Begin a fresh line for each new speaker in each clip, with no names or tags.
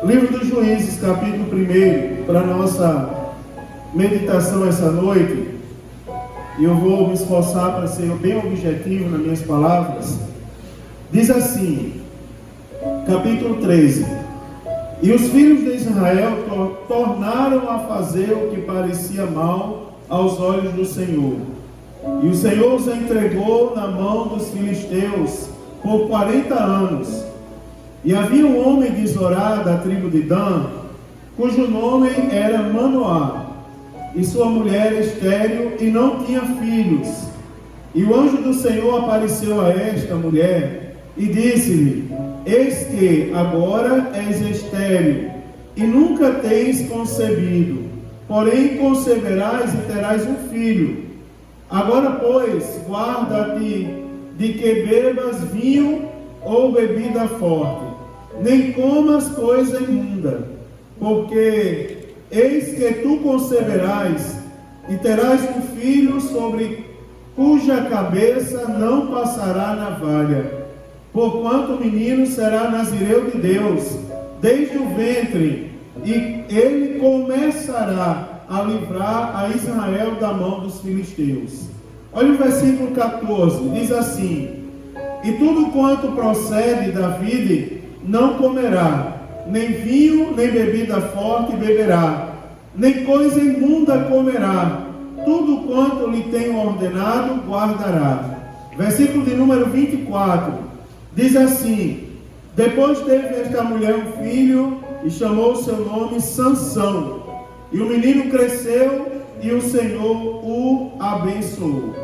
Livro dos Juízes, capítulo 1, para a nossa meditação essa noite. E eu vou me esforçar para ser bem objetivo nas minhas palavras. Diz assim, capítulo 13: E os filhos de Israel tornaram a fazer o que parecia mal aos olhos do Senhor. E o Senhor os entregou na mão dos filisteus por 40 anos. E havia um homem de Zorá, da tribo de Dan, cujo nome era Manoá, e sua mulher estéril, e não tinha filhos. E o anjo do Senhor apareceu a esta mulher e disse-lhe: Eis que agora és estéril, e nunca tens concebido, porém conceberás e terás um filho. Agora, pois, guarda-te de que bebas vinho ou bebida forte, nem comas coisa imunda, porque eis que tu conceberás e terás um filho, sobre cuja cabeça não passará navalha, porquanto o menino será nazireu de Deus desde o ventre, e ele começará a livrar a Israel da mão dos filisteus. Olha o versículo 14, diz assim: E tudo quanto procede da vide não comerá, nem vinho, nem bebida forte beberá, nem coisa imunda comerá, tudo quanto lhe tenho ordenado guardará. Versículo de número 24, diz assim: Depois teve esta mulher um filho, e chamou o seu nome Sansão. E o menino cresceu, e o Senhor o abençoou.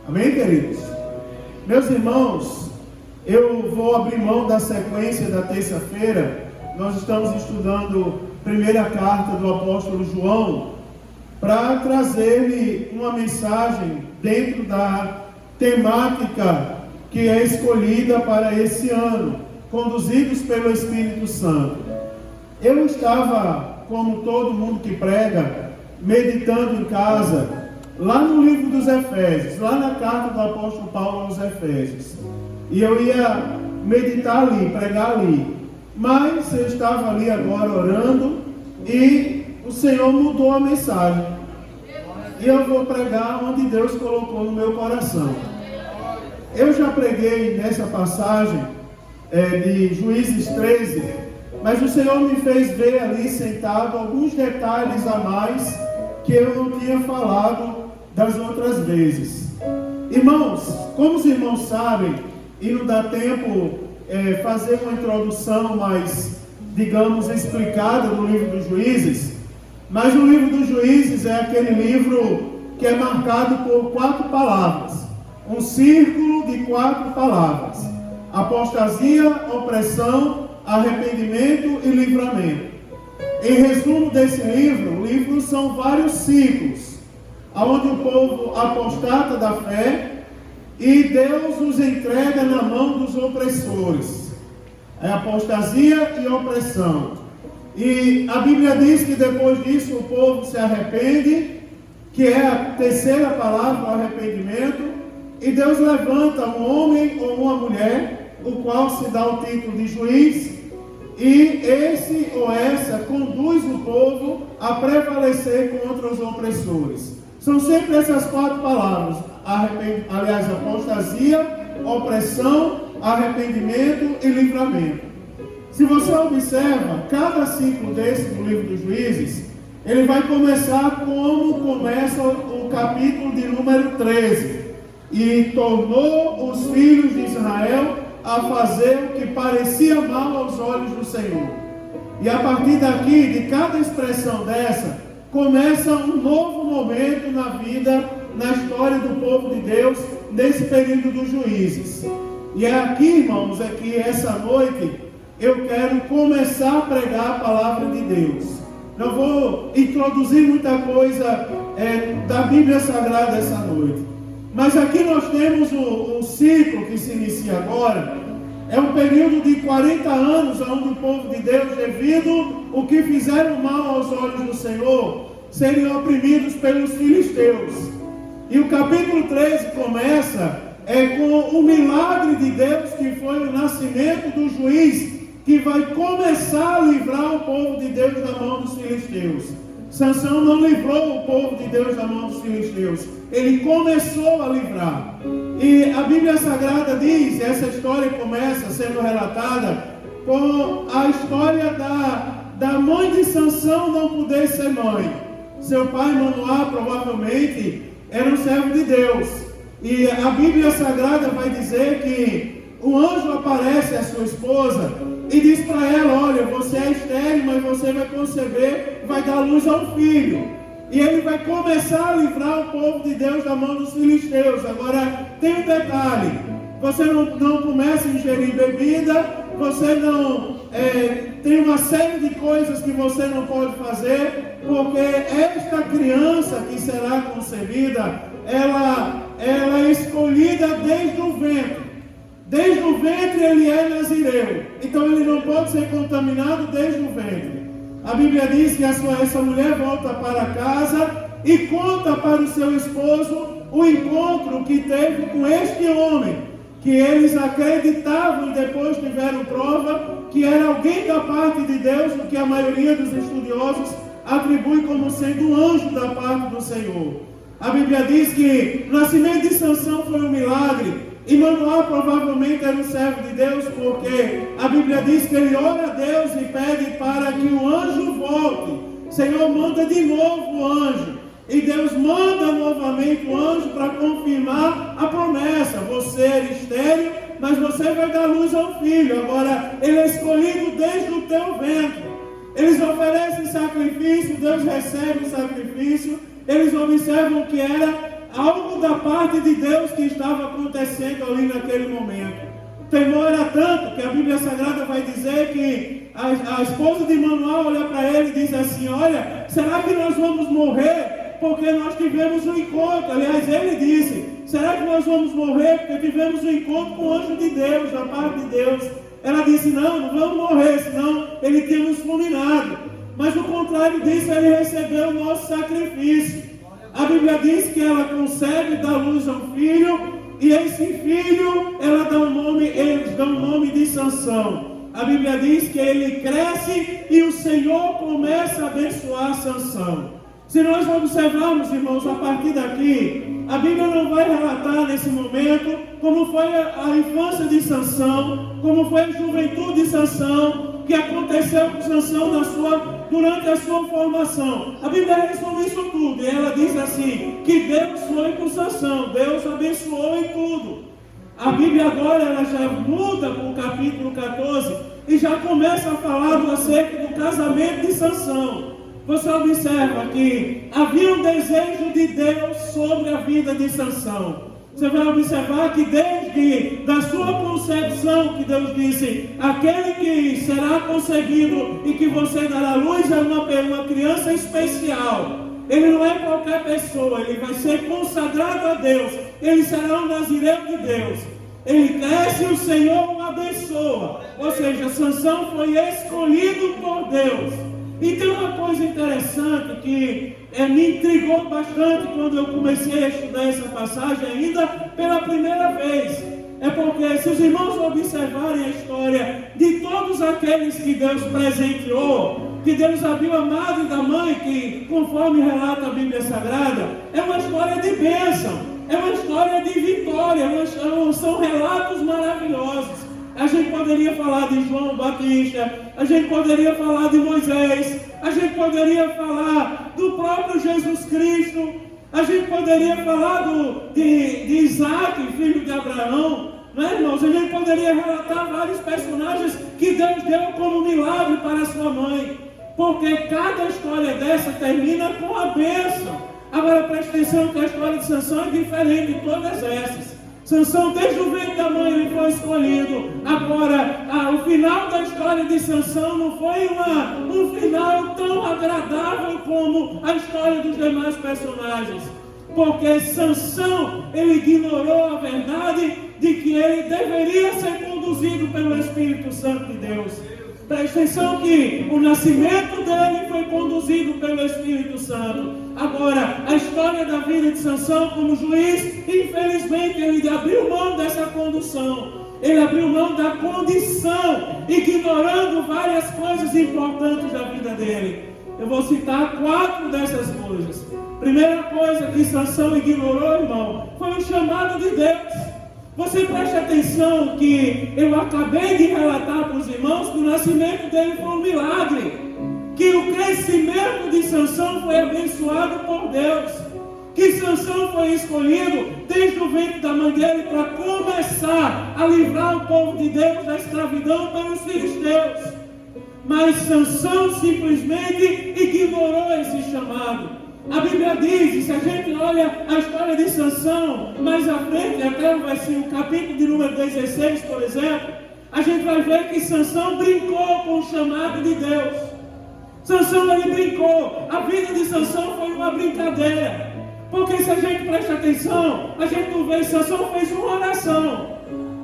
Amém, queridos? Meus irmãos, eu vou abrir mão da sequência da terça-feira. Nós estamos estudando a primeira carta do apóstolo João, para trazer-lhe uma mensagem dentro da temática que é escolhida para esse ano, conduzidos pelo Espírito Santo. Eu estava, como todo mundo que prega, meditando em casa, lá no livro dos Efésios, lá na carta do apóstolo Paulo aos Efésios. E eu ia meditar ali, pregar ali. Mas eu estava ali agora orando e o Senhor mudou a mensagem. E eu vou pregar onde Deus colocou no meu coração. Eu já preguei nessa passagem de Juízes 13, mas o Senhor me fez ver ali sentado alguns detalhes a mais que eu não tinha falado das outras vezes. Irmãos, como os irmãos sabem, e não dá tempo fazer uma introdução mais, digamos, explicada do livro dos Juízes, mas o livro dos Juízes é aquele livro que é marcado por 4 palavras, um círculo de 4 palavras: apostasia, opressão, arrependimento e livramento. Em resumo desse livro, o livro são vários ciclos, onde o povo apostata da fé e Deus os entrega na mão dos opressores. É apostasia e opressão. E a Bíblia diz que depois disso o povo se arrepende, que é a terceira palavra, o arrependimento, e Deus levanta um homem ou uma mulher, o qual se dá o título de juiz, e esse ou essa conduz o povo a prevalecer contra os opressores. São sempre essas 4 palavras: apostasia, opressão, arrependimento e livramento. Se você observa, cada ciclo desse do livro dos Juízes, ele vai começar como começa o capítulo de número 13. E tornou os filhos de Israel a fazer o que parecia mal aos olhos do Senhor. E a partir daqui, de cada expressão dessa, começa um novo momento na vida, na história do povo de Deus, nesse período dos Juízes. E é aqui, irmãos, é que essa noite eu quero começar a pregar a palavra de Deus. Não vou introduzir muita coisa da Bíblia Sagrada essa noite, mas aqui nós temos um ciclo que se inicia agora. É um período de 40 anos onde o povo de Deus, devido ao que fizeram mal aos olhos do Senhor, seriam oprimidos pelos filisteus. E o capítulo 13 começa com o milagre de Deus, que foi o nascimento do juiz que vai começar a livrar o povo de Deus da mão dos filisteus. Sansão não livrou o povo de Deus da mão dos filisteus. Ele começou a livrar. E a Bíblia Sagrada diz, essa história começa sendo relatada com a história da mãe de Sansão não poder ser mãe. Seu pai, Manoá, provavelmente era um servo de Deus. E a Bíblia Sagrada vai dizer que o anjo aparece à sua esposa e diz para ela: olha, você é estéril, mas você vai conceber, vai dar luz a um filho. E ele vai começar a livrar o povo de Deus da mão dos filisteus. Agora, tem um detalhe: você não começa a ingerir bebida, você não tem uma série de coisas que você não pode fazer, porque esta criança que será concebida, ela é escolhida desde o ventre. Desde o ventre ele é nazireu, então ele não pode ser contaminado desde o ventre. A Bíblia diz que essa mulher volta para casa e conta para o seu esposo o encontro que teve com este homem, que eles acreditavam e depois tiveram prova que era alguém da parte de Deus, o que a maioria dos estudiosos atribui como sendo um anjo da parte do Senhor. A Bíblia diz que o nascimento de Sansão foi um milagre. E Manoá provavelmente era um servo de Deus, porque a Bíblia diz que ele ora a Deus e pede para que o anjo volte. O Senhor manda de novo o anjo. E Deus manda novamente o anjo para confirmar a promessa. Você é estéril, mas você vai dar luz ao filho. Agora, ele é escolhido desde o teu ventre. Eles oferecem sacrifício, Deus recebe o sacrifício. Eles observam que era algo da parte de Deus que estava acontecendo ali naquele momento. O temor era tanto que a Bíblia Sagrada vai dizer que a esposa de Manoá olha para ele e diz assim: olha, será que nós vamos morrer porque nós tivemos um encontro? Aliás, ele disse: será que nós vamos morrer porque tivemos um encontro com o anjo de Deus, da parte de Deus? Ela disse: não vamos morrer, senão ele tinha nos fulminado. Mas no contrário disso, ele recebeu o nosso sacrifício. A Bíblia diz que ela concebe, dá luz a um filho, e esse filho, eles dão o nome de Sansão. A Bíblia diz que ele cresce e o Senhor começa a abençoar Sansão. Se nós observarmos, irmãos, a partir daqui, a Bíblia não vai relatar nesse momento como foi a infância de Sansão, como foi a juventude de Sansão, que aconteceu com Sansão durante a sua formação. A Bíblia resume isso tudo, e ela diz assim, que Deus foi com Sansão, Deus abençoou em tudo. A Bíblia agora ela já muda para o capítulo 14 e já começa a falar acerca do casamento de Sansão. Você observa que havia um desejo de Deus sobre a vida de Sansão. Você vai observar que desde da sua concepção, que Deus disse, aquele que será concebido e que você dará à luz é uma criança especial. Ele não é qualquer pessoa, ele vai ser consagrado a Deus, ele será um nazireu de Deus. Ele cresce e o Senhor o abençoa. Ou seja, Sansão foi escolhido por Deus. E tem uma coisa interessante que me intrigou bastante quando eu comecei a estudar essa passagem ainda pela primeira vez. É porque se os irmãos observarem a história de todos aqueles que Deus presenteou, que Deus abriu a madre da mãe, que conforme relata a Bíblia Sagrada, é uma história de bênção, é uma história de vitória, são relatos maravilhosos. A gente poderia falar de João Batista, a gente poderia falar de Moisés, a gente poderia falar do próprio Jesus Cristo, a gente poderia falar de Isaac, filho de Abraão, não é, irmãos? A gente poderia relatar vários personagens que Deus deu como milagre para sua mãe, porque cada história dessa termina com a bênção. Agora preste atenção que a história de Sansão é diferente de todas essas. Sansão, desde o ventre da mãe, ele foi escolhido. Agora, o final da história de Sansão não foi um final tão agradável como a história dos demais personagens. Porque Sansão, ele ignorou a verdade de que ele deveria ser conduzido pelo Espírito Santo de Deus. Preste atenção que o nascimento dele foi conduzido pelo Espírito Santo. Agora, a história da vida de Sansão como juiz, infelizmente ele abriu mão dessa
condução. Ele abriu mão da condição, ignorando várias coisas importantes da vida dele. Eu vou citar 4 dessas coisas. Primeira coisa que Sansão ignorou, irmão, foi o chamado de Deus. Você preste atenção que eu acabei de relatar para os irmãos que o nascimento dele foi um milagre. Que o crescimento de Sansão foi abençoado por Deus. Que Sansão foi escolhido desde o ventre da mãe dele para começar a livrar o povo de Deus da escravidão pelos filisteus. Mas Sansão simplesmente ignorou esse chamado. A Bíblia diz, e se a gente olha a história de Sansão mais à frente, até o capítulo de número 16, por exemplo, a gente vai ver que Sansão brincou com o chamado de Deus. Sansão, ele brincou. A vida de Sansão foi uma brincadeira. Porque se a gente presta atenção, a gente não vê, Sansão fez uma oração.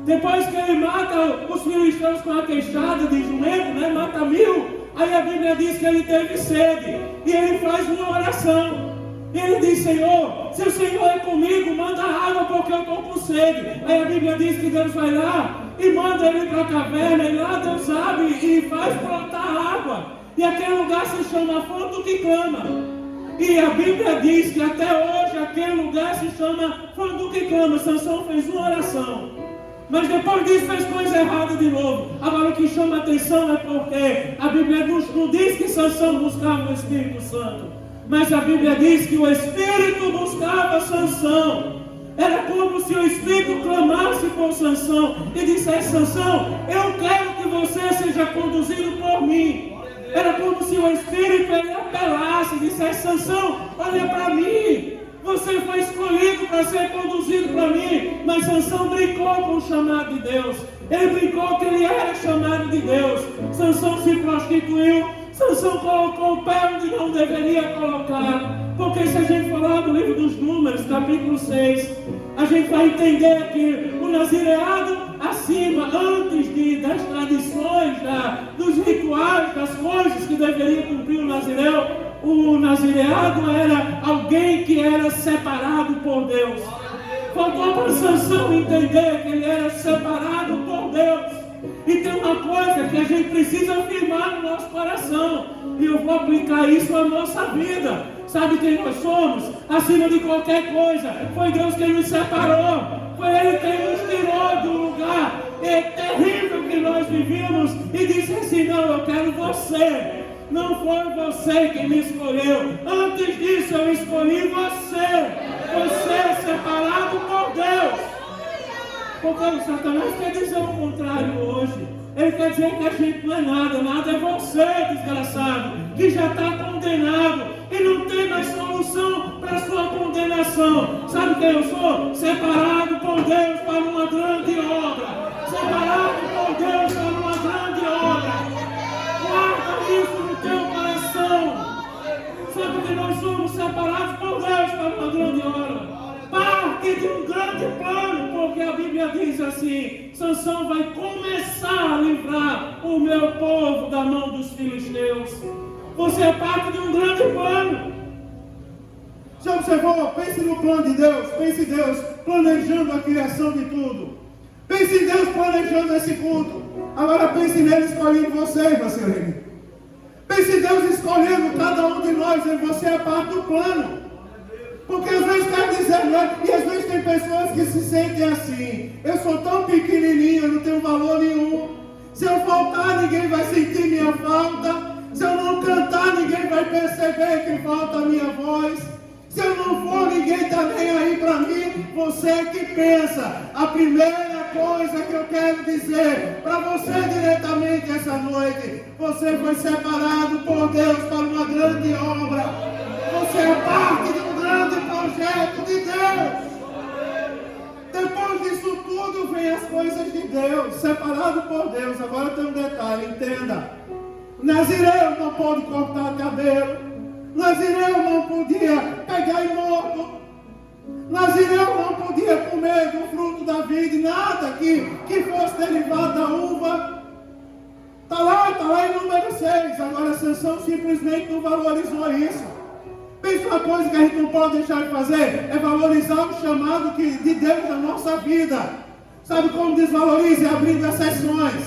Depois que ele mata os filisteus com a queixada de jumento, né, mata 1000, aí a Bíblia diz que ele teve sede. E ele faz uma oração. Ele diz: Senhor, se o Senhor é comigo, manda água porque eu estou com sede. Aí a Bíblia diz que Deus vai lá e manda ele para a caverna. E lá Deus abre e faz brotar água. E aquele lugar se chama Fonte que Clama. E a Bíblia diz que até hoje aquele lugar se chama Fonte que Clama. Sansão fez uma oração. Mas depois disso fez coisa errada de novo. Agora o que chama a atenção é porque a Bíblia não diz que Sansão buscava o Espírito Santo. Mas a Bíblia diz que o Espírito buscava Sansão. Era como se o Espírito clamasse por Sansão e dissesse: Sansão, eu quero que você seja conduzido por mim. Era como se o Espírito ele apelasse e dissesse: Sansão, olha para mim. Você foi escolhido para ser conduzido para mim. Mas Sansão brincou com o chamado de Deus. Ele brincou que ele era chamado de Deus. Sansão se prostituiu. Sansão colocou o pé onde não deveria colocar. Porque se a gente falar do livro dos Números, capítulo 6, a gente vai entender que o nazireado acima, antes das tradições, dos rituais, das coisas que deveria cumprir o nazireado era alguém que era separado por Deus. Faltou para Sansão entender que ele era separado por Deus. E tem uma coisa que a gente precisa afirmar no nosso coração, e eu vou aplicar isso à nossa vida. Sabe quem nós somos? Acima de qualquer coisa, foi Deus quem nos separou. Foi Ele quem nos tirou do lugar terrível que nós vivíamos e disse assim: não, eu quero você. Não foi você quem me escolheu. Antes disso eu escolhi você. Você é separado por Deus. Porque o Satanás quer dizer o contrário hoje. Ele quer dizer que a gente não é nada. Nada é você, desgraçado, que já está condenado e não tem mais solução para a sua condenação. Sabe quem eu sou? Separado por Deus para uma grande obra. Separado por Deus para uma grande obra. Guarda isso no teu coração. Sabe que nós somos separados por Deus para uma grande obra. Parte de um grande plano, porque a Bíblia diz assim: Sansão vai começar a livrar o meu povo da mão dos filisteus. Você é parte de um grande plano.
Já observou? Pense no plano de Deus. Pense em Deus planejando a criação de tudo. Pense em Deus planejando esse culto. Agora pense nele escolhendo você, irmã Silene. Pense em Deus escolhendo cada um de nós, e você é parte do plano. Porque às vezes quer dizer, né? E às vezes tem pessoas que se sentem assim: eu sou tão pequenininho, eu não tenho valor nenhum. Se eu faltar, ninguém vai sentir minha falta. Se eu não cantar, ninguém vai perceber que falta a minha voz. Se eu não for, ninguém está nem aí para mim. Você que pensa. A primeira coisa que eu quero dizer para você diretamente essa noite: você foi separado por Deus para uma grande obra. Você é parte de um grande projeto de Deus. Depois disso tudo vem as coisas de Deus, separado por Deus. Agora tem um detalhe, entenda: Nazireu não pode cortar cabelo, Nazireu não podia pegar e morto, Nazireu não podia comer do fruto da vida, nada que fosse derivado da uva. Está lá em número 6. Agora Sansão simplesmente não valorizou isso. Pensa uma coisa que a gente não pode deixar de fazer: é valorizar o chamado de Deus na nossa vida. Sabe como desvaloriza? Abrindo exceções.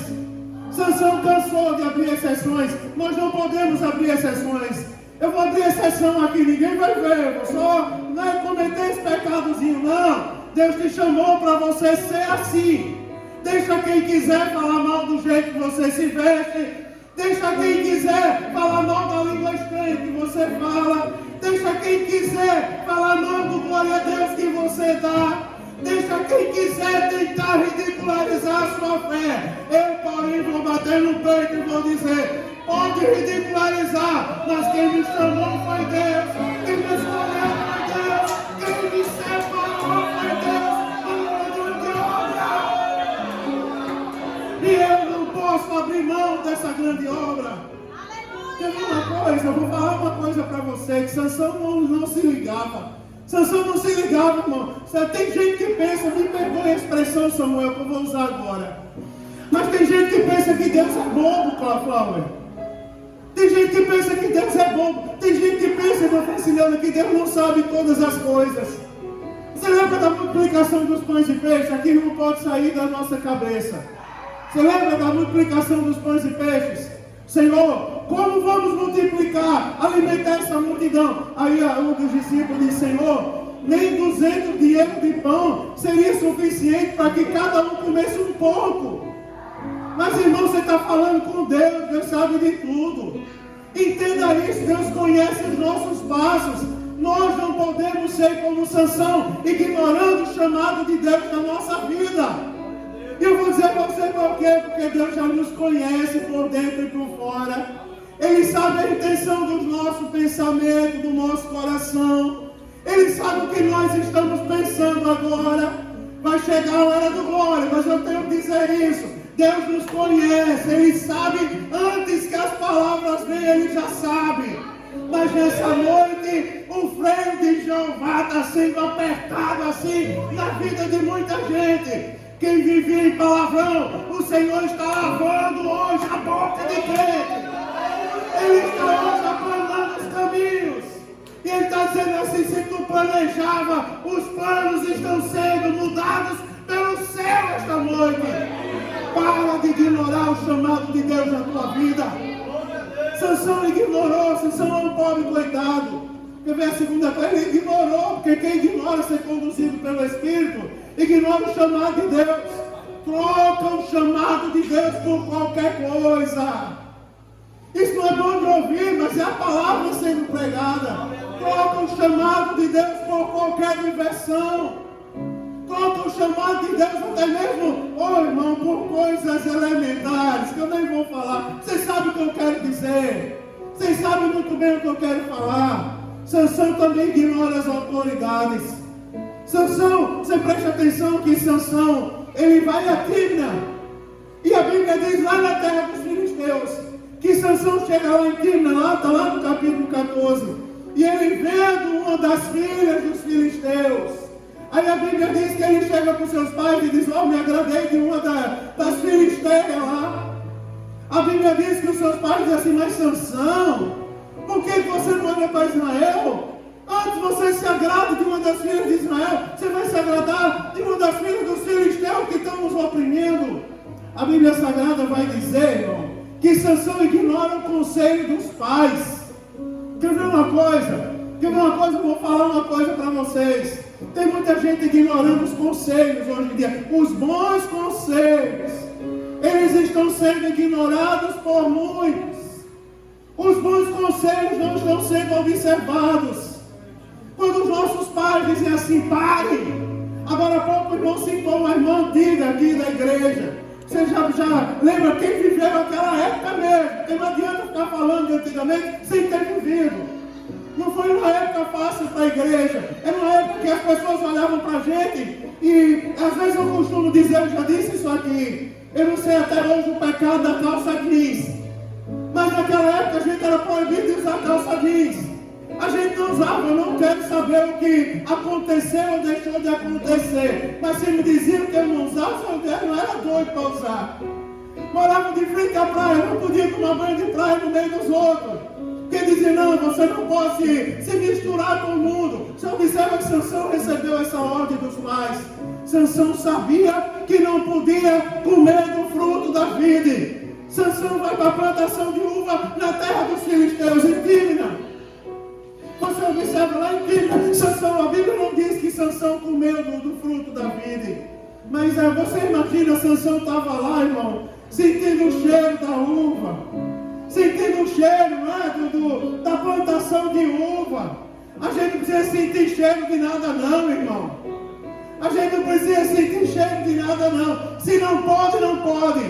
Sansão cansou de abrir exceções. Nós não podemos abrir exceções. Eu vou abrir exceção aqui, ninguém vai ver. Eu vou só cometer esse pecadozinho. Não. Deus te chamou para você ser assim. Deixa quem quiser falar mal do jeito que você se veste. Deixa quem quiser falar mal da língua estranha que você fala. Deixa quem quiser falar mal do glória a Deus que você dá. Deixa quem quiser tentar ridicularizar a sua fé. Eu, porém, vou bater no peito e vou dizer: pode ridicularizar, mas quem me chamou foi Deus. Quem me escolheu foi Deus. Quem me separou foi Deus. E eu não posso abrir mão dessa grande obra. Quer ver uma coisa? Eu vou falar uma coisa para você, que Sansão não se ligava. Sansão não se ligava, irmão. Tem gente que pensa, me perdoe a expressão, Samuel, que eu vou usar agora. Mas tem gente que pensa que Deus é bobo, Cláudio. Tem gente que pensa que Deus é bobo. Tem gente que pensa, irmã Franciliana, que Deus não sabe todas as coisas. Você lembra da multiplicação dos pães e peixes? Aquilo não pode sair da nossa cabeça. Você lembra da multiplicação dos pães e peixes? Senhor, como vamos multiplicar, alimentar essa multidão? Aí um dos discípulos disse: Senhor, nem 200 dinheiros de pão seria suficiente para que cada um comesse um pouco. Mas, irmão, você está falando com Deus, Deus sabe de tudo. Entenda isso, Deus conhece os nossos passos. Nós não podemos ser como Sansão, ignorando o chamado de Deus na nossa vida. E eu vou dizer para você por quê? Porque Deus já nos conhece por dentro e por fora. Ele sabe a intenção do nosso pensamento, do nosso coração. Ele sabe o que nós estamos pensando agora. Vai chegar a hora do glória, mas eu tenho que dizer isso. Deus nos conhece, Ele sabe antes que as palavras venham, Ele já sabe. Mas nessa noite, o freio de Jeová está sendo apertado assim na vida de muita gente. Quem vivia em palavrão, o Senhor está lavando hoje a boca de crente. Ele está hoje aplanando os caminhos. E Ele está dizendo assim: se tu planejava, os planos estão sendo mudados pelo céu esta noite. Para de ignorar o chamado de Deus na tua vida. Sansão ignorou. Sansão é um pobre coitado. Quer ver a segunda coisa? Ele ignorou, porque quem ignora ser conduzido pelo Espírito, ignora o chamado de Deus. Troca o chamado de Deus por qualquer coisa. Isso não é bom de ouvir, mas é a palavra sendo pregada. Troca o chamado de Deus por qualquer diversão. Troca o chamado de Deus até mesmo, irmão, por coisas elementares, que eu nem vou falar. Vocês sabem o que eu quero dizer. Vocês sabem muito bem o que eu quero falar. Sansão também ignora as autoridades. Sansão, você preste atenção que Sansão, ele vai a Timna. E a Bíblia diz lá na terra dos filisteus, que Sansão chega lá em Timna, lá está lá no capítulo 14. E ele vendo uma das filhas dos filisteus. Aí a Bíblia diz que ele chega com seus pais e diz: me agradei de uma das filisteias lá. A Bíblia diz que os seus pais dizem assim: mas Sansão, por que você não olha para Israel? Antes você se agrada de uma das filhas de Israel, você vai se agradar de uma das filhas dos filisteus que estão nos oprimindo. A Bíblia Sagrada vai dizer, irmão, que Sansão ignora o conselho dos pais. Quer ver uma coisa? Eu vou falar uma coisa para vocês. Tem muita gente ignorando os conselhos hoje em dia. Os bons conselhos, eles estão sendo ignorados por muitos. Os bons conselhos não estão sendo observados. Quando os nossos pais dizem assim: pare. Agora há pouco o irmão citou uma irmã antiga aqui da igreja. Você já lembra quem viveu naquela época mesmo? Porque não adianta ficar falando de antigamente sem ter vivido. Não foi uma época fácil para a igreja. Era uma época que as pessoas olhavam para a gente. E às vezes eu costumo dizer, eu já disse isso aqui, eu não sei até hoje o pecado da calça jeans. Mas naquela época a gente era proibido de usar calça jeans. A gente não usava. Eu não quero saber o que aconteceu ou deixou de acontecer. Mas se me diziam que eu não usava, eu não era doido para usar. Morava de frente à praia, não podia tomar banho de praia no meio dos outros. Porque dizia: não, você não pode se misturar com o mundo. Você observa que Sansão recebeu essa ordem dos pais. Sansão sabia que não podia comer do fruto da vide. Sansão vai para a plantação de uva na terra dos filisteus, em Tímina. Você observa lá em Tímina, Sansão, a Bíblia não diz que Sansão comeu do fruto da vide. Mas você imagina, Sansão estava lá, irmão, sentindo o cheiro da uva, sentindo o cheiro, né, da plantação de uva. A gente não precisa sentir cheiro de nada não, irmão. A gente não precisa sentir cheiro de nada não. Se não pode, não pode.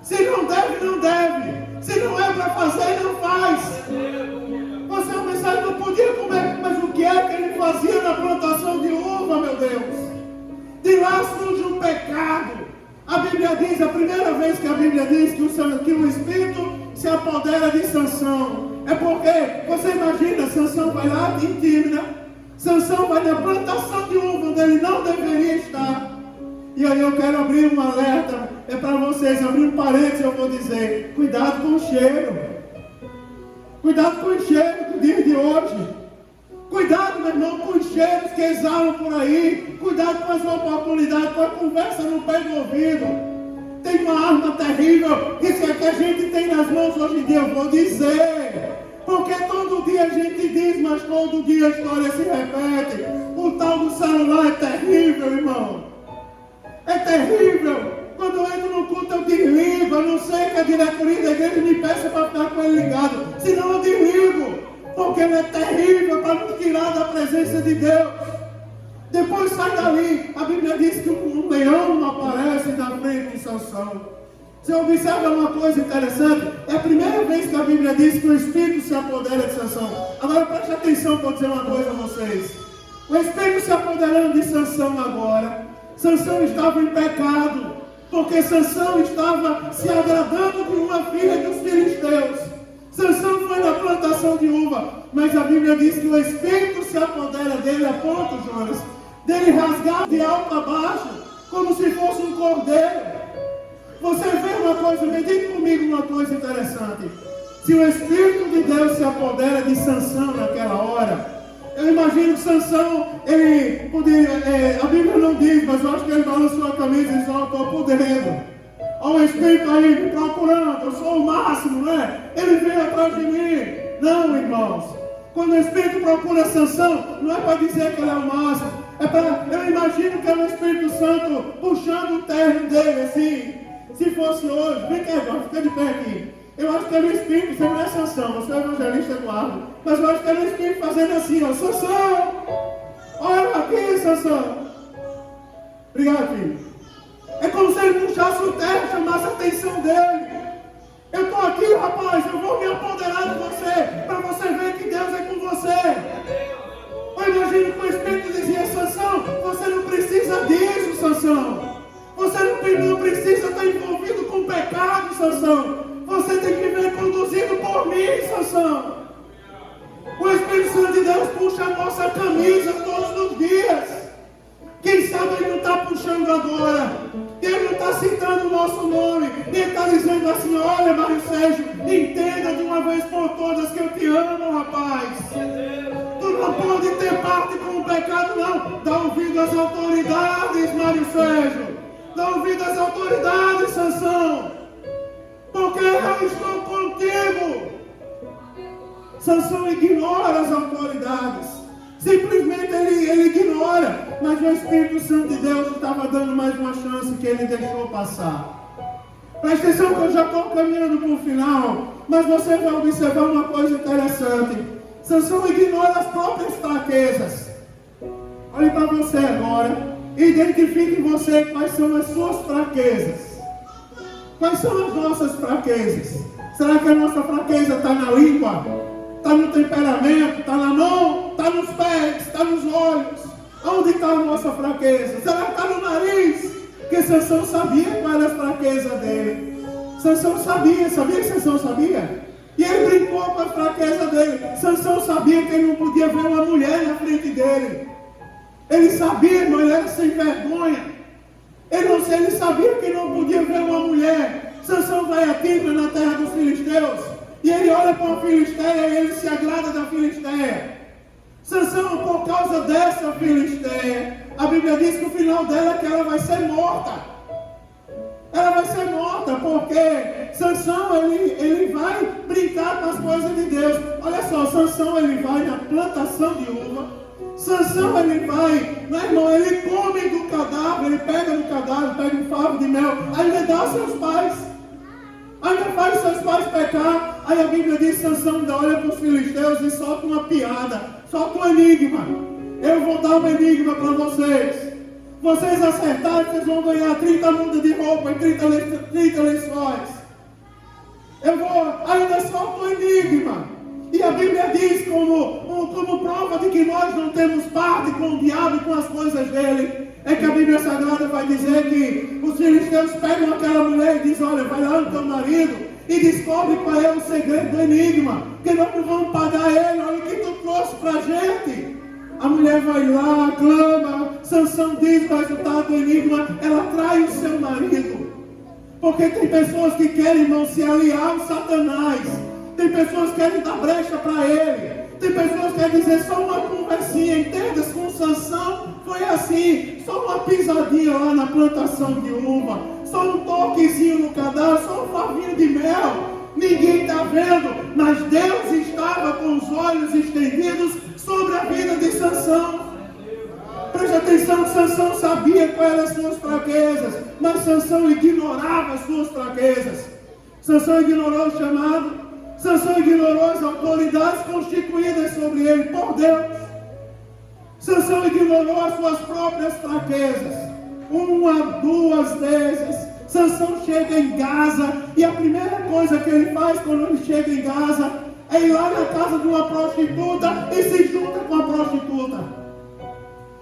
Se não deve, não deve. Se não é para fazer, não faz. Você pensar que não podia comer, mas o que é que ele fazia na plantação de uva, meu Deus? De lá surge um pecado. A Bíblia diz, a primeira vez que a Bíblia diz que o Espírito se apodera de Sansão, é porque, você imagina, Sansão vai lá em Tímina, Sansão vai na plantação de uva onde ele não deveria estar. E aí eu quero abrir um alerta, é para vocês, abrir um parênteses, eu vou dizer, cuidado com o cheiro. Cuidado com o cheiro do dia de hoje. Cuidado, meu irmão, com os cheiros que exalam por aí. Cuidado com as oportunidades, com a conversa no pé do ouvido. Tem uma arma terrível, isso é que a gente tem nas mãos hoje em dia, eu vou dizer. Porque todo dia a gente diz, mas todo dia a história se repete. O tal do celular é terrível, irmão. É terrível. Quando eu entro no culto eu desligo. Eu não sei que a diretoria da igreja me peça para ficar com ele ligado. Senão eu desligo. Porque ele é terrível para nos tirar da presença de Deus. Depois sai dali. A Bíblia diz que um leão aparece na frente de Sansão. Você observa uma coisa interessante. É a primeira vez que a Bíblia diz que o Espírito se apodera de Sansão. Agora preste atenção para dizer uma coisa a vocês. O Espírito se apoderando de Sansão agora. Sansão estava em pecado, porque Sansão estava se agradando de uma filha dos filisteus. Sansão foi na plantação de uva, mas a Bíblia diz que o Espírito se apodera dele a ponto, Jonas, dele rasgar de alto a baixo, como se fosse um cordeiro. Você vê uma coisa, medite comigo uma coisa interessante. Se o Espírito de Deus se apodera de Sansão naquela hora, eu imagino que Sansão, ele poderia, a Bíblia não diz, mas eu acho que ele balançou a camisa e disse, eu estou podendo. Olha o Espírito aí me procurando, eu sou o máximo, né? Ele veio atrás de mim. Não, irmãos. Quando o Espírito procura Sansão, não é para dizer que ele é o máximo. É para, eu imagino que é o Espírito Santo puxando o terno dele, assim. Se fosse hoje, vem cá, Eduardo, fica de pé aqui. Eu acho que era o Espírito, você não é Sansão, você é o evangelista Eduardo. Mas eu acho que era o Espírito fazendo assim, ó, Sansão! Olha aqui, Sansão! Obrigado, filho. É como se ele puxasse o terno, chamasse a atenção dele. Eu estou aqui, rapaz, eu vou me apoderar de você, para você ver que Deus é com você. Eu imagino que o Espírito dizia, Sansão, você não precisa disso, Sansão. Você não precisa estar envolvido com pecado, Sansão. Você tem que viver conduzido por mim, Sansão. O Espírito Santo de Deus puxa a nossa camisa todos os dias. Quem sabe ele não está puxando agora. Ele não está citando o nosso nome. Ele está dizendo assim, olha, Mário Sérgio, entenda de uma vez por todas que eu te amo, rapaz. Tu não pode ter parte com o pecado, não. Dá ouvido às autoridades, Mário Sérgio. Dá ouvido às autoridades, Sansão. Porque eu estou contigo. Sansão ignora as autoridades. Simplesmente ele ignora. Mas o Espírito Santo de Deus estava dando mais uma chance que ele deixou passar. Presta atenção que eu já estou caminhando para o final. Mas você vai observar uma coisa interessante. Sansão ignora as próprias fraquezas. Olhe para você agora. Identifique em você quais são as suas fraquezas. Quais são as nossas fraquezas? Será que a nossa fraqueza está na língua? Está no temperamento? Está na mão? Está nos pés? Está nos olhos? Onde está a nossa fraqueza? Será que está no nariz? Porque Sansão sabia qual era a fraqueza dele. Sansão sabia que Sansão sabia? E ele brincou com a fraqueza dele. Sansão sabia que ele não podia ver uma mulher na frente dele. Ele sabia, irmão, ele era sem vergonha. Ele sabia que não podia ver uma mulher. Sansão vai a Tímina, na terra dos filisteus, e ele olha para uma filisteia e ele se agrada da filisteia. Sansão, por causa dessa filisteia, A Bíblia diz que o final dela é que ela vai ser morta. Ela vai ser morta porque Sansão, ele vai brincar com as coisas de Deus. Olha só, Sansão, ele vai na plantação de uva. Sansão, ele vai, meu irmão, ele come do cadáver, ele pega no cadáver, pega um favo de mel, ainda dá aos seus pais. Ainda faz seus pais pecar. Aí a Bíblia diz que Sansão ainda olha para os filisteus e solta uma piada, solta um enigma. Eu vou dar um enigma para vocês. Vocês acertarem, vocês vão ganhar 30 mudas de roupa e 30 lençóis. Eu vou ainda soltar um enigma. E a Bíblia diz como prova de que nós não temos parte com o diabo e com as coisas dele, é que a Bíblia Sagrada vai dizer que os filisteus pegam aquela mulher e dizem, olha, vai lá no teu marido e descobre qual é o segredo do enigma, que nós não vamos pagar ele, olha o que tu trouxe para a gente. A mulher vai lá, clama, Sansão diz o resultado do enigma, ela trai o seu marido. Porque tem pessoas que querem, irmão, se aliar ao Satanás. Tem pessoas que querem dar brecha para ele. Tem pessoas que querem dizer só uma conversinha, entenda? Com Sansão foi assim, só uma pisadinha lá na plantação de uva, só um toquezinho no cadáver, só um favinho de mel. Ninguém está vendo, mas Deus estava com os olhos estendidos sobre a vida de Sansão. Preste atenção que Sansão sabia quais eram as suas fraquezas, mas Sansão ignorava as suas fraquezas. Sansão ignorou o chamado, Sansão ignorou as autoridades constituídas sobre ele por Deus. Sansão ignorou as suas próprias fraquezas. 1 a 2 vezes Sansão chega em Gaza e a primeira coisa que ele faz quando ele chega em Gaza é ir lá na casa de uma prostituta e se junta com a prostituta.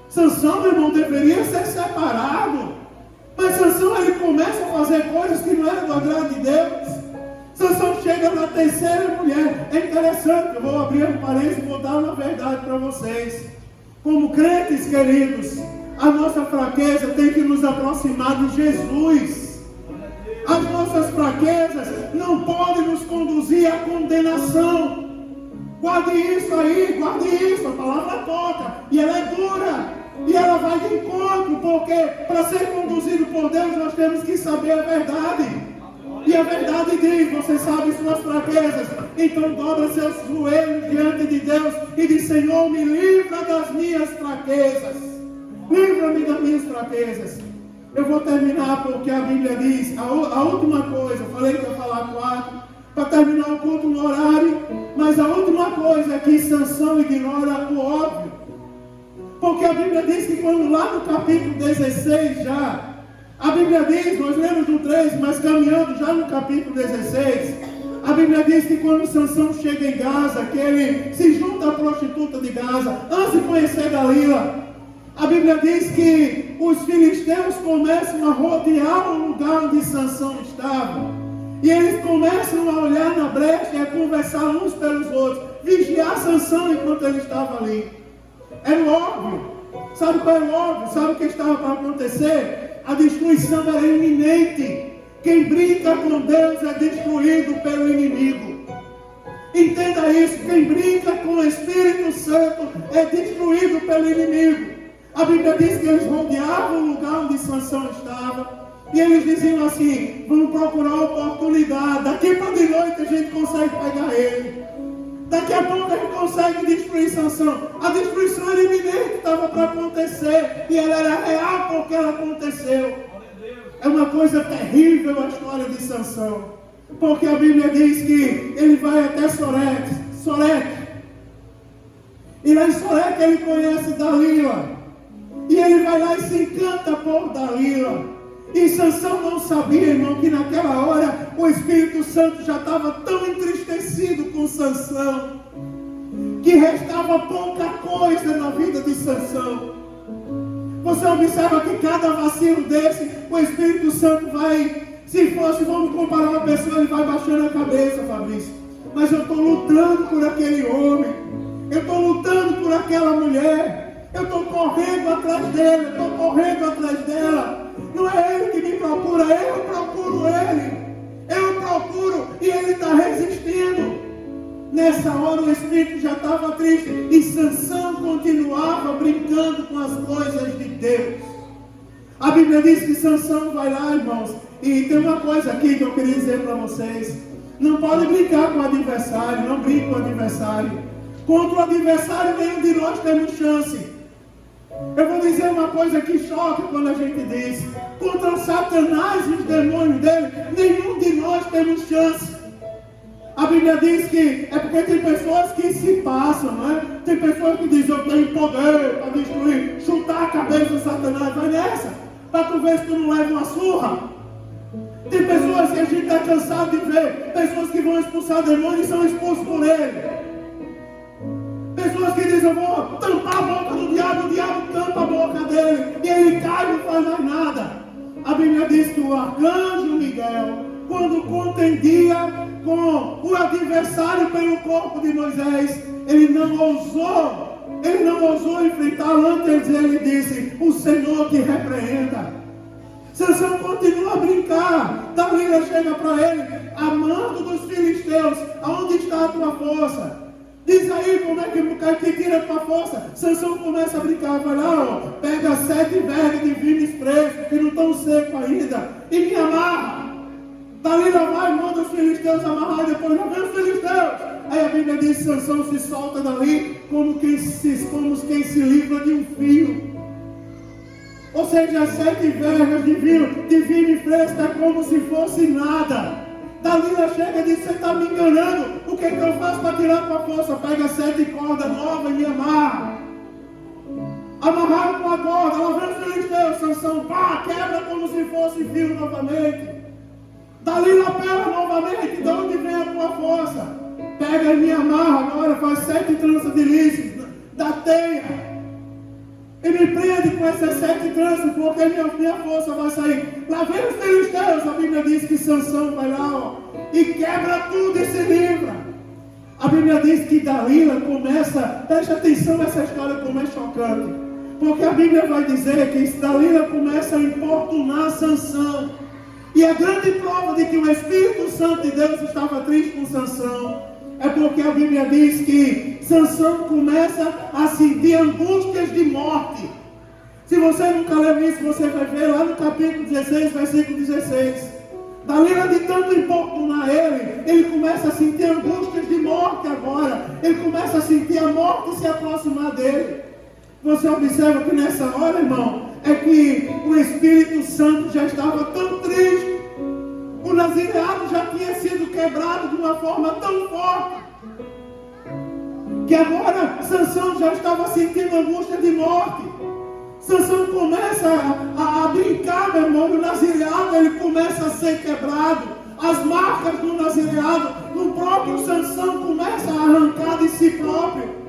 Sansão, meu irmão, deveria ser separado, mas Sansão, ele começa a fazer coisas que não eram do agrado de Deus. Sansão chega na terceira mulher. É interessante, eu vou abrir um parênteses e vou dar uma verdade para vocês. Como crentes queridos, a nossa fraqueza tem que nos aproximar de Jesus. As nossas fraquezas não podem nos conduzir à condenação. Guarde isso aí, guarde isso. A palavra toca e ela é dura. E ela vai de encontro, porque para ser conduzido por Deus nós temos que saber a verdade. E a verdade diz, você sabe suas fraquezas, então dobra seus joelhos diante de Deus e diz, Senhor, me livra das minhas fraquezas. Livra-me das minhas fraquezas. Eu vou terminar porque a Bíblia diz, a última coisa, eu falei que ia falar 4, para terminar o culto no horário, mas a última coisa é que Sansão ignora o óbvio. Porque a Bíblia diz que quando lá no capítulo 16 já, a Bíblia diz, nós lemos no 13, mas caminhando já no capítulo 16, a Bíblia diz que quando Sansão chega em Gaza, que ele se junta à prostituta de Gaza, antes de conhecer Dalila, a Bíblia diz que os filisteus começam a rodear o lugar onde Sansão estava, e eles começam a olhar na brecha e a conversar uns pelos outros, vigiar Sansão enquanto ele estava ali. Era o óbvio. Sabe qual era o óbvio? Sabe o que estava para acontecer? A destruição era iminente. Quem brinca com Deus é destruído pelo inimigo. Entenda isso. Quem brinca com o Espírito Santo é destruído pelo inimigo. A Bíblia diz que eles rodeavam o lugar onde Sansão estava. E eles diziam assim, vamos procurar oportunidade. Daqui para de noite a gente consegue pegar ele. Daqui a pouco a gente consegue destruir Sansão. A destruição era iminente que estava para acontecer. E ela era real porque ela aconteceu. É uma coisa terrível a história de Sansão. Porque a Bíblia diz que ele vai até Soreque. E lá em Soreque ele conhece Dalila. E ele vai lá e se encanta por Dalila. E Sansão não sabia, irmão, que naquela hora o Espírito Santo já estava tão entristecido com Sansão, que restava pouca coisa na vida de Sansão. Você observa que cada vacilo desse, o Espírito Santo vai, se fosse, vamos comparar uma pessoa, ele vai baixando a cabeça, Fabrício. Mas eu estou lutando por aquele homem, eu estou lutando por aquela mulher, eu estou correndo atrás dele, eu estou correndo atrás dela. Não é ele que me procura, eu procuro ele. Eu procuro e ele está resistindo. Nessa hora o espírito já estava triste e Sansão continuava brincando com as coisas de Deus. A Bíblia diz que Sansão vai lá, irmãos, e tem uma coisa aqui que eu queria dizer para vocês: não pode brincar com o adversário, não brinque com o adversário. Contra o adversário nenhum de nós temos chance. Eu vou dizer uma coisa que choca quando a gente diz: contra o Satanás e os demônios dele, nenhum de nós temos chance. A Bíblia diz que é porque tem pessoas que se passam, não é? Tem pessoas que dizem: eu tenho poder para destruir, chutar a cabeça do Satanás. Vai nessa, para tu ver se tu não leva uma surra. Tem pessoas que a gente está cansado de ver, pessoas que vão expulsar demônios e são expulsos por ele. Pessoas que dizem: eu vou tampar a boca do diabo, o diabo tampa a boca dele, e ele cai e não faz mais nada. A Bíblia diz que o arcanjo Miguel, quando contendia com o adversário pelo corpo de Moisés, ele não ousou enfrentá-lo. Antes ele disse: o Senhor te repreenda. Sansão continua a brincar. Dalila chega para ele: amando dos filisteus, aonde está a tua força? Diz aí como é que tira a tua força. Sansão começa a brincar, vai lá, ó, pega 7 vergas de vinho fresco, que não estão secos ainda, e me amarra. Dalila vai, manda os filisteus amarrar, depois já vem os filisteus. Aí a Bíblia diz que Sansão se solta dali como quem se livra de um fio. Ou seja, 7 vergas de vinho fresco é como se fosse nada. Dalila chega e diz: você está me enganando, o que eu faço para tirar a tua força? Pega 7 cordas novas e me amarra. Amarraram com a corda, lá vem os filisteus. Sansão, pá, quebra como se fosse fio novamente. Dalila pega novamente: de onde vem a tua força? Pega e me amarra agora, faz 7 tranças de liços da teia e me prende com essas 7 tranças, porque minha força vai sair. Lá vem os filisteus. A Bíblia diz que Sansão vai lá, ó, e quebra tudo e se livra. A Bíblia diz que Dalila começa, preste atenção nessa história como é chocante, porque a Bíblia vai dizer que Dalila começa a importunar Sansão. E a grande prova de que o Espírito Santo de Deus estava triste com Sansão é porque a Bíblia diz que Sansão começa a sentir angústias de morte. Se você nunca leu isso, você vai ver lá no capítulo 16, versículo 16. Dalila, de tanto importunar ele começa a sentir angústias de morte agora. Ele começa a sentir a morte se aproximar dele. Você observa que nessa hora, irmão, é que o Espírito Santo já estava tão triste. O nazireado já tinha sido quebrado de uma forma tão forte, que agora Sansão já estava sentindo angústia de morte. Sansão começa a brincar, meu irmão. O nazireado, ele começa a ser quebrado. As marcas do nazireado, no próprio Sansão, começa a arrancar de si próprio.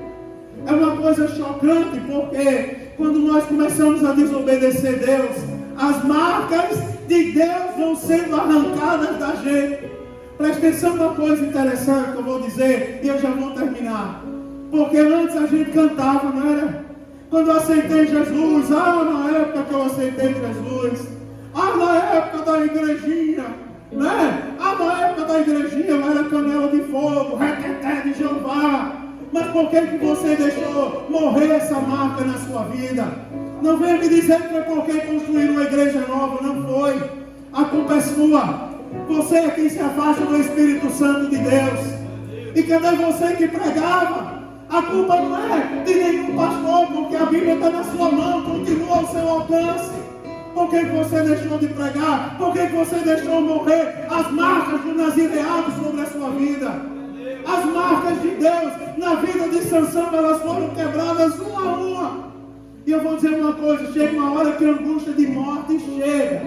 É uma coisa chocante, porque quando nós começamos a desobedecer Deus, as marcas de Deus vão sendo arrancadas da gente. Presta atenção numa coisa interessante que eu vou dizer, e eu já vou terminar. Porque antes a gente cantava, não era? Quando eu aceitei Jesus, na época que eu aceitei Jesus, na época da igrejinha, né? Na época da igrejinha eu era canela de fogo, requeté de Jeová. Mas por que você deixou morrer essa marca na sua vida? Não venha me dizer que foi porque construíram uma igreja nova. Não foi. A culpa é sua. Você é quem se afasta do Espírito Santo de Deus. E cadê você que pregava? A culpa não é de nenhum pastor, porque a Bíblia está na sua mão, continua ao seu alcance. Por que você deixou de pregar? Por que você deixou morrer as marcas do nazireado sobre a sua vida? As marcas de Deus na vida de Sansão, elas foram quebradas uma a uma. E eu vou dizer uma coisa: chega uma hora que a angústia de morte chega.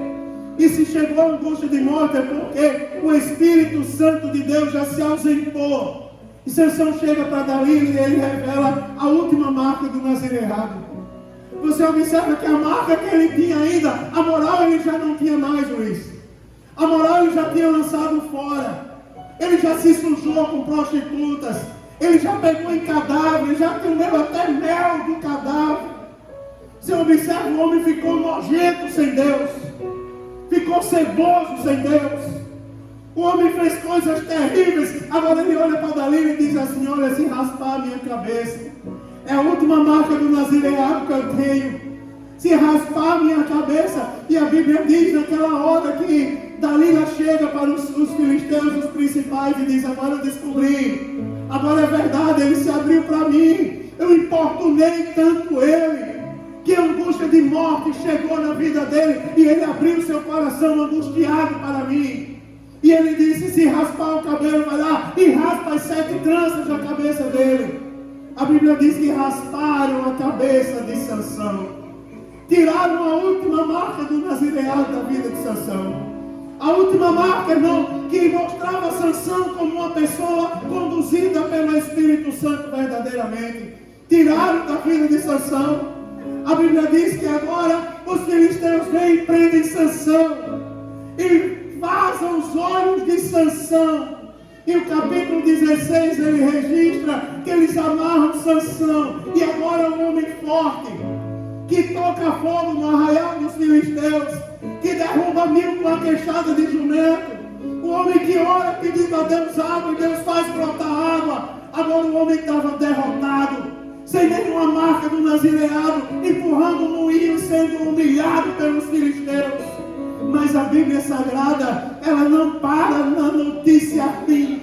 E se chegou a angústia de morte é porque o Espírito Santo de Deus já se ausentou. E Sansão chega para Dalila e ele revela a última marca do nazireado. Você observa que a marca que ele tinha ainda, a moral ele já não tinha mais, Luiz. A moral ele já tinha lançado fora. Ele já se sujou com prostitutas. Ele já pegou em cadáver. Ele já comeu até mel do cadáver. Você observa, o homem ficou nojento sem Deus. Ficou ceboso sem Deus. O homem fez coisas terríveis. Agora ele olha para Dalila e diz assim: olha, se raspar a minha cabeça, é a última marca do nazireado que eu tenho. Se raspar a minha cabeça. E a Bíblia diz naquela hora que Dalila chega para os filisteus, os principais, e diz: agora eu descobri, agora é verdade, ele se abriu para mim. Eu importunei tanto ele, que a angústia de morte chegou na vida dele, e ele abriu seu coração angustiado para mim. E ele disse: se raspar o cabelo, vai lá e raspa as 7 tranças da cabeça dele. A Bíblia diz que rasparam a cabeça de Sansão, tiraram a última marca do nazireado da vida de Sansão. A última marca, irmão, que mostrava Sansão como uma pessoa conduzida pelo Espírito Santo verdadeiramente. Tiraram da vida de Sansão. A Bíblia diz que agora os filisteus vêm e prendem Sansão e vazam os olhos de Sansão. E o capítulo 16 ele registra que eles amarram Sansão. E agora um homem forte, que toca fogo no arraial dos filisteus, que derruba 1000 com a queixada de jumento, o homem que ora pedindo a Deus água e Deus faz brotar água. Agora o homem estava derrotado, sem nenhuma marca do nazireado, empurrando o moinho e sendo humilhado pelos filisteus. Mas a Bíblia Sagrada, ela não para na notícia ruim.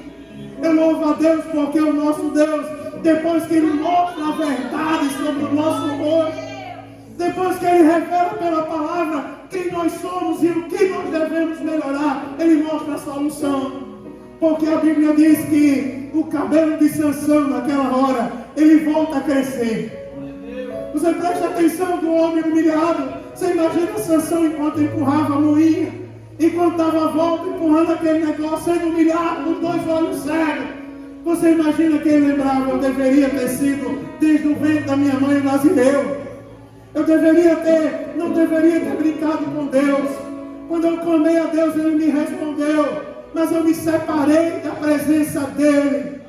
Eu louvo a Deus porque o nosso Deus, depois que Ele mostra a verdade sobre o nosso rosto, depois que Ele revela pela palavra quem nós somos e o que nós devemos melhorar, Ele mostra a solução. Porque a Bíblia diz que o cabelo de Sansão naquela hora, ele volta a crescer. Você presta atenção do homem humilhado. Você imagina Sansão enquanto empurrava a moinha, enquanto estava à volta empurrando aquele negócio, sendo humilhado, com 2 olhos cegos. Você imagina que ele lembrava: eu deveria ter sido desde o ventre da minha mãe nazireu. Eu não deveria ter brincado com Deus. Quando eu clamei a Deus, Ele me respondeu, mas eu me separei da presença dEle.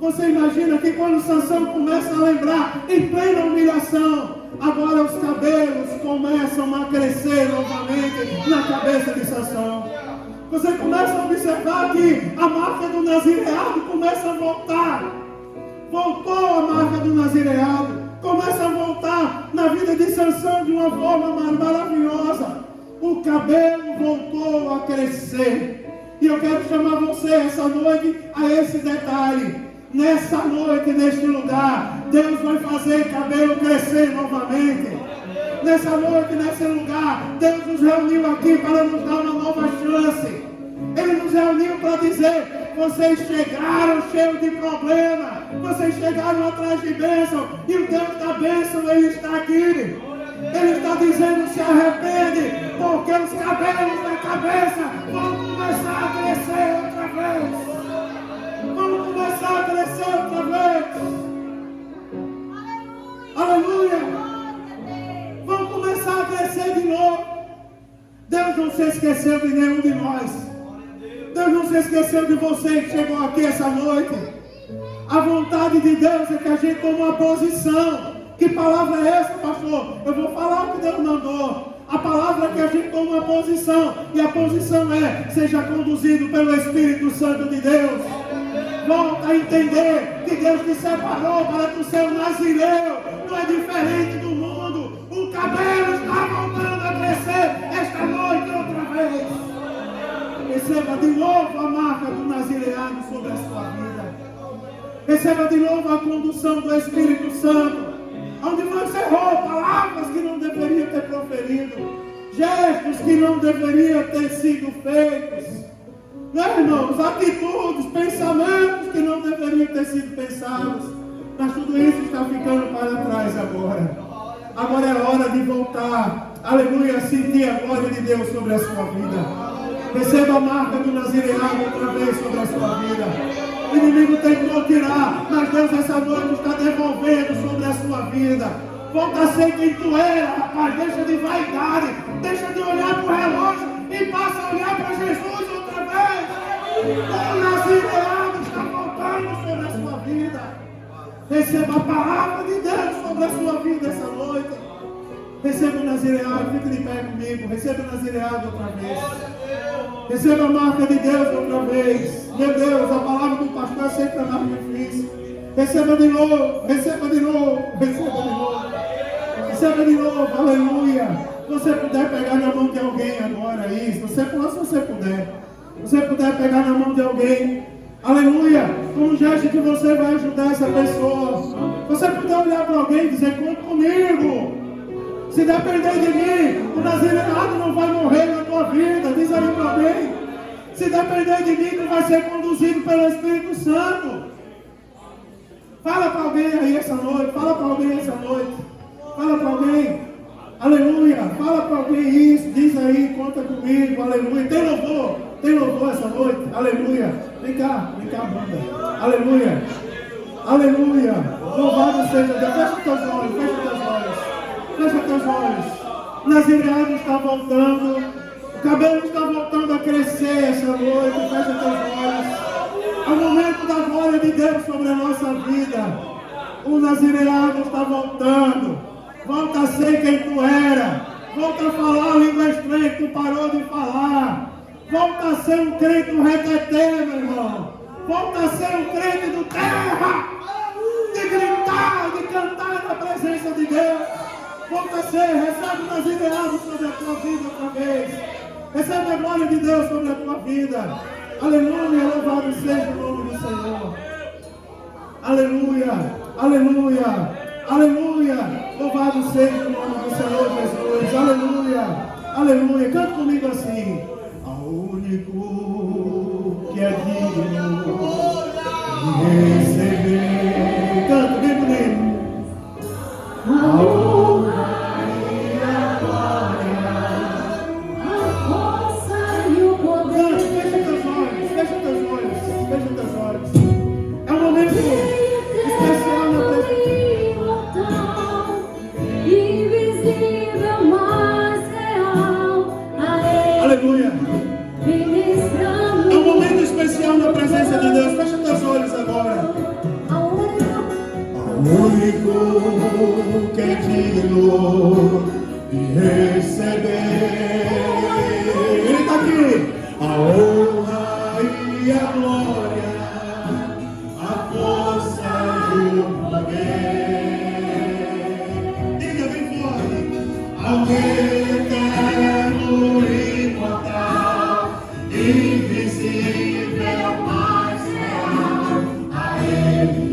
Você imagina que quando Sansão começa a lembrar, em plena humilhação, agora os cabelos começam a crescer novamente na cabeça de Sansão. Você começa a observar que a marca do nazireado começa a voltar. Voltou a marca do nazireado. Começa a voltar na vida de Sansão de uma forma maravilhosa. O cabelo voltou a crescer. E eu quero chamar você essa noite a esse detalhe. Nessa noite, neste lugar, Deus vai fazer cabelo crescer novamente. Nessa noite, nesse lugar, Deus nos reuniu aqui para nos dar uma nova chance. Ele nos reuniu para dizer: vocês chegaram cheios de problema, vocês chegaram atrás de bênção, e o Deus da bênção, Ele está aqui. Ele está dizendo: se arrepende, porque os cabelos da cabeça vão começar a crescer outra vez. Vamos começar a crescer outra vez. Aleluia. Vamos começar a crescer de novo. Deus não se esqueceu de nenhum de nós. Deus não se esqueceu de você que chegou aqui essa noite. A vontade de Deus é que a gente tome uma posição. Que palavra é essa, pastor? Eu vou falar o que Deus mandou. A palavra é que a gente tome uma posição. E a posição é: seja conduzido pelo Espírito Santo de Deus. Volta a entender que Deus te separou para tu ser um nazireu. Não é diferente do mundo. O cabelo está voltando a crescer esta noite outra vez. Receba de novo a marca do nazireado sobre a sua vida. Receba de novo a condução do Espírito Santo. Onde você errou, palavras que não deveria ter proferido, gestos que não deveriam ter sido feitos. Né, irmãos? Atitudes, pensamentos que não deveriam ter sido pensados. Mas tudo isso está ficando para trás agora. Agora é hora de voltar. Aleluia, sentir a glória de Deus sobre a sua vida. Receba a marca do nazireado outra vez sobre a sua vida. O inimigo tentou tirar, mas Deus essa noite está devolvendo sobre a sua vida. Volta a ser quem tu era, rapaz. Deixa de vaidade. Deixa de olhar para o relógio e passa a olhar para Jesus outra vez. O nazireado está voltando sobre a sua vida. Receba a palavra de Deus sobre a sua vida essa noite. Receba o nazireado, fique de pé comigo. Receba o nazireado outra vez. Receba a marca de Deus outra vez. Meu Deus, a palavra do pastor é sempre mais difícil. Receba de novo, receba de novo, receba de novo. Receba de novo, aleluia. Se você puder pegar na mão de alguém agora aí, se você puder pegar na mão de alguém, aleluia, com um gesto que você vai ajudar essa pessoa. Se você puder olhar para alguém e dizer, conta comigo. Se depender de mim, o nazireado não vai morrer na tua vida. Diz aí para alguém. Se depender de mim, tu vai ser conduzido pelo Espírito Santo. Fala para alguém aí essa noite. Fala para alguém essa noite. Fala para alguém. Aleluia. Fala para alguém isso. Diz aí, conta comigo. Aleluia. Tem louvor essa noite. Aleluia. Vem cá, banda. Aleluia. Aleluia. Louvado seja Deus. Fecha teus olhos. Fecha teus olhos. O nazireado está voltando. O cabelo está voltando a crescer essa noite. Fecha teus olhos. É o momento da glória de Deus sobre a nossa vida. O nazireado está voltando. Volta a ser quem tu era. Volta a falar a língua estranha que tu parou de falar. Volta a ser um crente do reteté, meu irmão. Volta a ser um crente do terra. De gritar, de cantar na presença de Deus. Volta a ser, recebe o nazireado sobre a tua vida outra vez. Recebe a glória de Deus sobre a tua vida. Aleluia, louvado seja o nome do Senhor. Aleluia, aleluia, aleluia. Louvado seja o nome do Senhor Jesus. Aleluia, aleluia. Canta comigo assim. Ao único que é digno de receber. Canta bem bonito. A honra e a glória, a força e o poder. Fecha teus olhos, fecha teus olhos, fecha teus olhos. É um momento especial na presença. Invisível, mas real. Aleluia. É um momento especial na presença de Deus. Fecha teus olhos agora. O único que é digno de receber. Ele está aqui. A honra e a glória, a força e o poder. Diga bem forte. Ao eterno e imortal, invisível, mas real, a Ele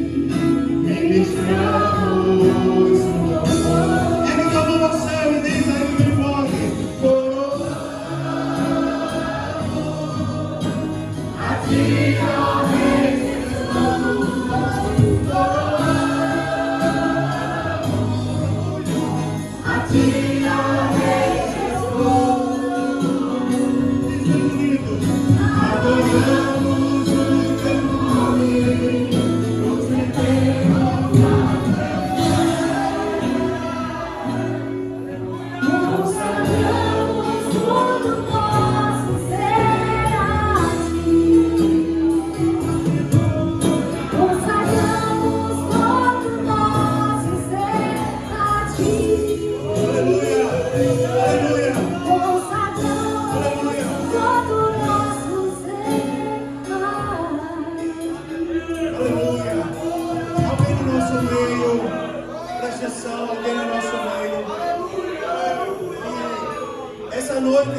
ministramos o louvor. Ele clamou ao céu e diz aí bem forte: coroa a ti, ó Rei Jesus, coroa a ti, ó Rei Jesus. Adoramos o teu nome.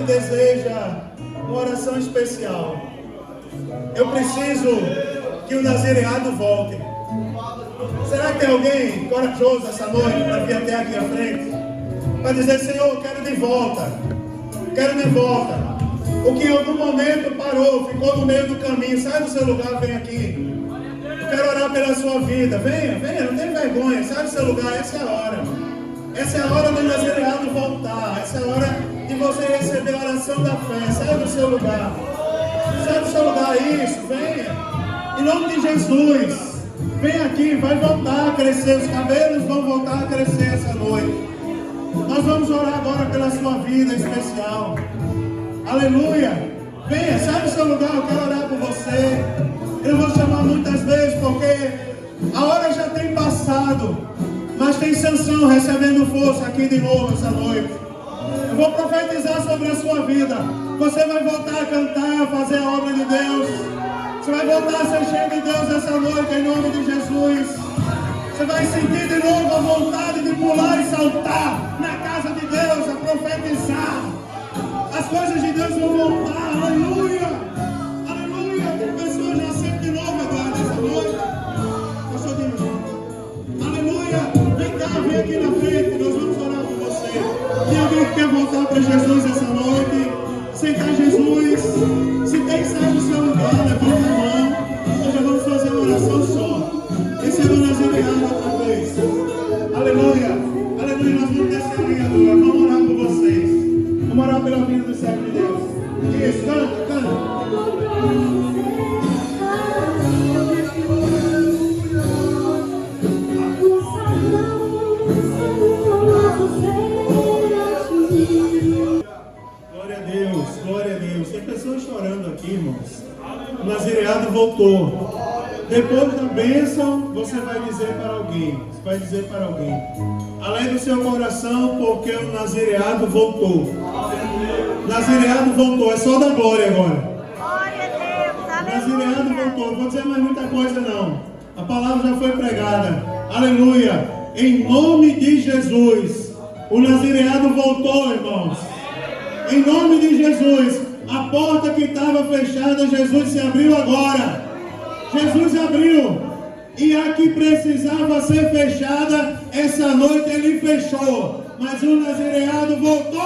Deseja uma oração especial. Eu preciso que o nazireado volte. Será que tem alguém corajoso essa noite para vir até aqui à frente para dizer: Senhor, eu quero de volta, quero de volta. O que em algum momento parou, ficou no meio do caminho, sai do seu lugar, vem aqui. Eu quero orar pela sua vida. Venha, não tem vergonha, sai do seu lugar. Essa é a hora. Essa é a hora do nazireado voltar. Essa é a hora de você receber a oração da fé. Sai do seu lugar. Sai do seu lugar. Isso, venha. Em nome de Jesus. Vem aqui, vai voltar a crescer. Os cabelos vão voltar a crescer essa noite. Nós vamos orar agora pela sua vida especial. Aleluia. Venha, sai do seu lugar. Eu quero orar por você. Eu vou chamar muitas vezes porque a hora já tem passado. Mas tem Sansão recebendo força aqui de novo essa noite. Eu vou profetizar sobre a sua vida. Você vai voltar a cantar, a fazer a obra de Deus. Você vai voltar a ser cheio de Deus essa noite, em nome de Jesus. Você vai sentir de novo a vontade de pular e saltar na casa de Deus, a profetizar. As coisas de Deus vão voltar. Aleluia! Aleluia! Tem pessoas nascendo de novo, Eduardo, essa noite. Pastor Dino. Aleluia! Vem cá, vem aqui na frente, nós vamos orar por você. Tem alguém que quer voltar para Jesus essa noite? Aceitar Jesus? Se tem, sai do seu lugar, levanta a mão. Nós já vamos fazer uma oração só. Receba o nazareano outra vez. Aleluia! Aleluia! Nós vamos descer a linha agora. Vamos orar por vocês. Vamos orar pela vida do servo de Deus. Isso, canta, canta. Glória a Deus, glória a Deus. Tem pessoas chorando aqui, irmãos. O nazareado voltou. Depois da bênção, você vai dizer para alguém. Você vai dizer para alguém. Alegre o seu coração, porque o nazareado voltou. O nazareado voltou. É só da glória agora.
Glória a Deus.
O nazareado voltou. Não vou dizer mais muita coisa, não. A palavra já foi pregada. Aleluia. Em nome de Jesus. O nazareado voltou, irmãos. Em nome de Jesus. A porta que estava fechada, Jesus se abriu agora. Jesus abriu, e a que precisava ser fechada, essa noite ele fechou, mas o nazareado voltou.